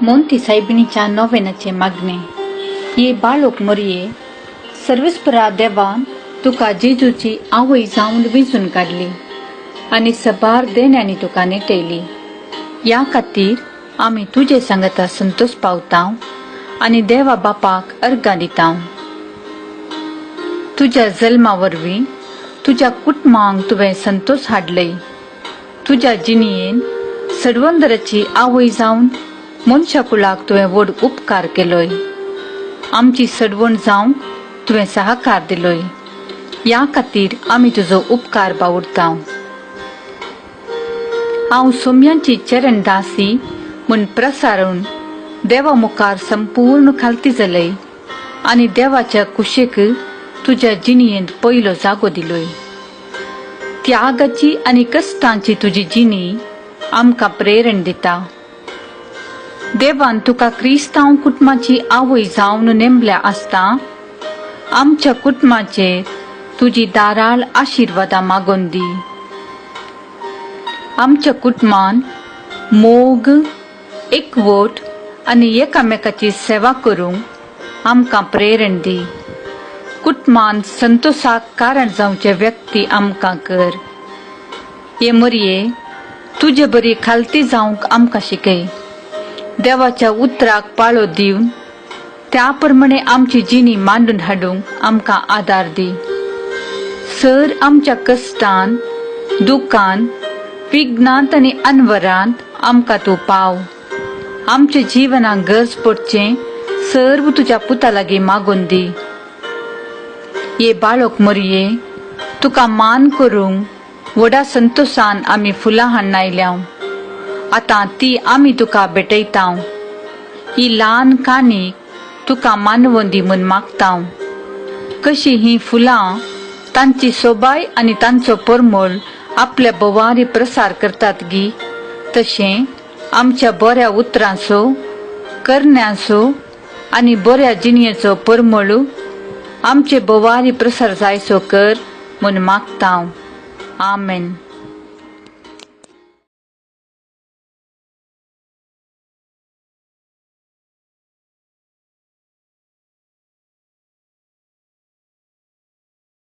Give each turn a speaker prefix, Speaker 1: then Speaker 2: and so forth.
Speaker 1: मोंती सायबिणीच्या नोवेनाचे मागणे. ये बाळोक मरिये, सर्वेस्परा देवान तुका जेजूची आवय जावन वेंचून काडली आनी सबार देण्यानी तुका नेटयली. या खातीर आमी तुजे सांगता संतोष पावतां आनी देवा बापाक अर्गां दितां. तुज्या जल्मा वरवीं तुज्या कुटुंबांक तुवें संतोष हाडलय. तुज्या जिणयेन सडवंदराची आवय जावन मनशा कुळाक तुवें व्हड उपकार केलोय. आमची सडवण जावंक तुवें सहकार दिलोय. या खातीर आमी तुजो उपकार बावुरतां. हांव सोम्यांची चरण दासी म्हूण प्रसारून देवा मुखार संपूर्ण खालती जालय आनी देवाच्या कुशेक तुज्या जिणयेंत पयलो जागो दिलोय. त्यागाची आनी कश्टांची तुजी जिणी आमकां प्रेरण दिता. देवान तुका क्रिस्तांव कुटुंबाची आवय जावन नेमल्या आसता आमच्या कुटुंबाचेर तुजी दाराळ आशिर्वादां मागोवन दी. आमच्या कुटुंबान मोग, एकवट आनी एकामेकाची सेवा करूंक आमकां प्रेरण दी. कुटुंबान संतोषाक कारण जावचे व्यक्ती आमकां कर. ये मरिये, तुजे बरी खालती जावंक आमकां शिकय. देवाच्या उतराक पाळो दिवन त्या प्रमाणे आमची जिणी मांडून हाडूंक आमकां आदार दी. सर आमच्या कश्टान, दुखान, विघ्नांत आनी अनवरांत आमकां तूं पाव. आमच्या जिवनाक गरज पडचें सर्व तुज्या पुता लागीं मागोवन दी. ये बाळोक मरिये, तुका मान करूंक व्हडा संतोषान आमी फुलां हाडून आयल्या. आतां ती आमी तुका भेटयतां. ही ल्हान काणीक तुका मानवून दी म्हूण मागतां. कशी ही फुलां तांची सोबाय आनी तांचो परमळ आपल्या बोवारी प्रसार करतात गी, तशें आमच्या बऱ्या उतरांचो, करण्यांचो आनी बऱ्या जिणयेचो परमळ आमचे बोवारी प्रसार जायचो कर म्हूण मागतां. आमेन.